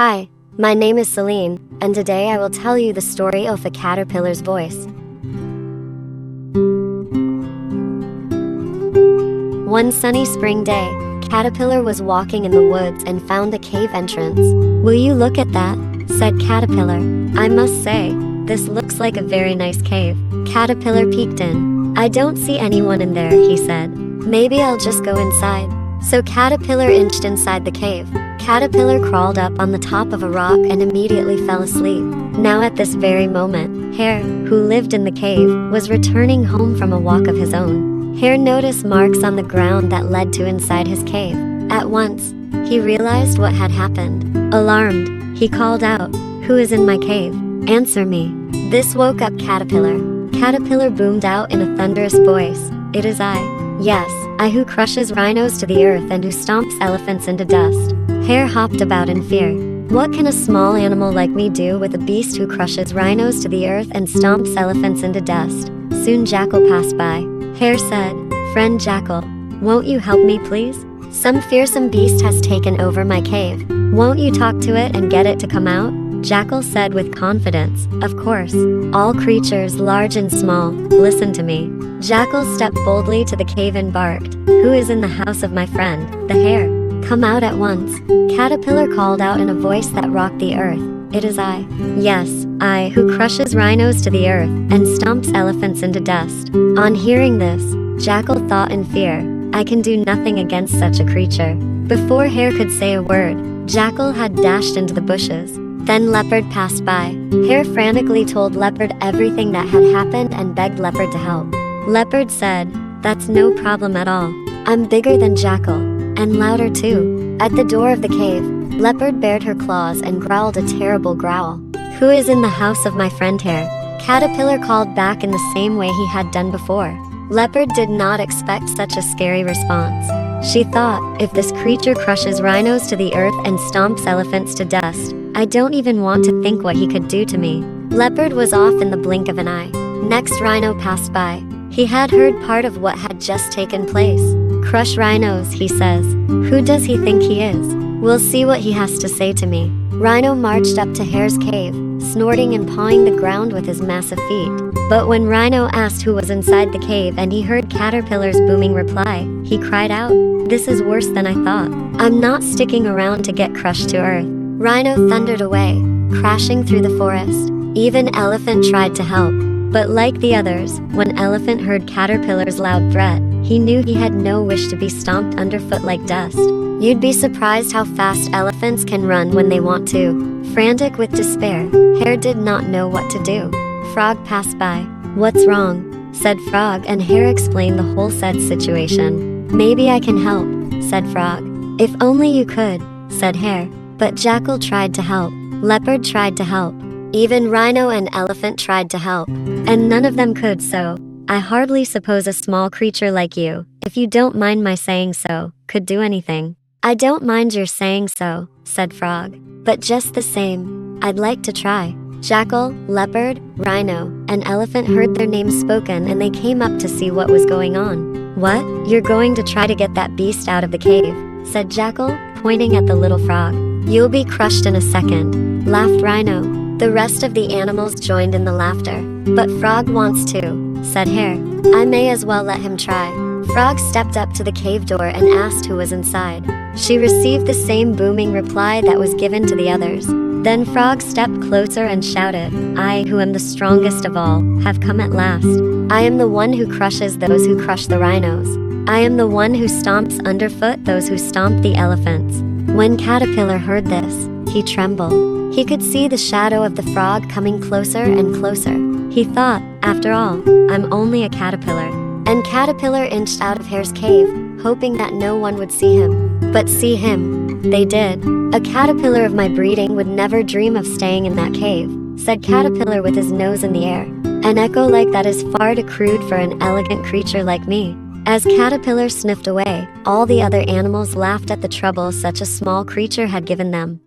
Hi, my name is Celine, and today I will tell you the story of the caterpillar's voice. One sunny spring day, Caterpillar was walking in the woods and found a cave entrance. "Will you look at that?" said Caterpillar. "I must say, this looks like a very nice cave." Caterpillar peeked in. "I don't see anyone in there," he said. "Maybe I'll just go inside." So Caterpillar inched inside the cave. Caterpillar crawled up on the top of a rock and immediately fell asleep. Now at this very moment, Hare, who lived in the cave, was returning home from a walk of his own. Hare noticed marks on the ground that led to inside his cave. At once, he realized what had happened. Alarmed, he called out, "Who is in my cave? Answer me." This woke up Caterpillar. Caterpillar boomed out in a thunderous voice, "It is I. Yes, I who crushes rhinos to the earth and who stomps elephants into dust." Hare hopped about in fear. What can a small animal like me do with a beast who crushes rhinos to the earth and stomps elephants into dust? Soon Jackal passed by. Hare said, "Friend Jackal, won't you help me please? Some fearsome beast has taken over my cave. Won't you talk to it and get it to come out?" Jackal said with confidence, "Of course. All creatures, large and small, listen to me." Jackal stepped boldly to the cave and barked, "Who is in the house of my friend, the hare? Come out at once." Caterpillar called out in a voice that rocked the earth, "It is I. Yes, I who crushes rhinos to the earth and stomps elephants into dust." On hearing this, Jackal thought in fear, "I can do nothing against such a creature." Before Hare could say a word, Jackal had dashed into the bushes. Then Leopard passed by. Hare frantically told Leopard everything that had happened and begged Leopard to help. Leopard said, "That's no problem at all. I'm bigger than Jackal, and louder too." At the door of the cave, Leopard bared her claws and growled a terrible growl. "Who is in the house of my friend Hare?" Caterpillar called back in the same way he had done before. Leopard did not expect such a scary response. She thought, if this creature crushes rhinos to the earth and stomps elephants to dust, I don't even want to think what he could do to me. Leopard was off in the blink of an eye. Next Rhino passed by. He had heard part of what had just taken place. "Crush rhinos," he says. "Who does he think he is? We'll see what he has to say to me." Rhino marched up to Hare's cave, snorting and pawing the ground with his massive feet. But when Rhino asked who was inside the cave and he heard Caterpillar's booming reply, he cried out, "This is worse than I thought. I'm not sticking around to get crushed to earth." Rhino thundered away, crashing through the forest. Even Elephant tried to help. But like the others, when Elephant heard Caterpillar's loud threat, he knew he had no wish to be stomped underfoot like dust. You'd be surprised how fast elephants can run when they want to. Frantic with despair, Hare did not know what to do. Frog passed by. "What's wrong?" said Frog, and Hare explained the whole said situation. "Maybe I can help," said Frog. "If only you could," said Hare. But Jackal tried to help. Leopard tried to help. Even Rhino and Elephant tried to help. And none of them could, so I hardly suppose a small creature like you, if you don't mind my saying so, could do anything. "I don't mind your saying so," said Frog. "But just the same, I'd like to try." Jackal, Leopard, Rhino, and Elephant heard their names spoken and they came up to see what was going on. "What? You're going to try to get that beast out of the cave?" said Jackal, pointing at the little frog. "You'll be crushed in a second," laughed Rhino. The rest of the animals joined in the laughter. "But Frog wants to," said Hare. "I may as well let him try." Frog stepped up to the cave door and asked who was inside. She received the same booming reply that was given to the others. Then Frog stepped closer and shouted, "I, who am the strongest of all, have come at last. I am the one who crushes those who crush the rhinos. I am the one who stomps underfoot those who stomp the elephants." When Caterpillar heard this, he trembled. He could see the shadow of the frog coming closer and closer. He thought, after all, I'm only a caterpillar. And Caterpillar inched out of Hare's cave, hoping that no one would see him. But see him. They did. "A caterpillar of my breeding would never dream of staying in that cave," said Caterpillar with his nose in the air. "An echo like that is far too crude for an elegant creature like me." As Caterpillar sniffed away, all the other animals laughed at the trouble such a small creature had given them.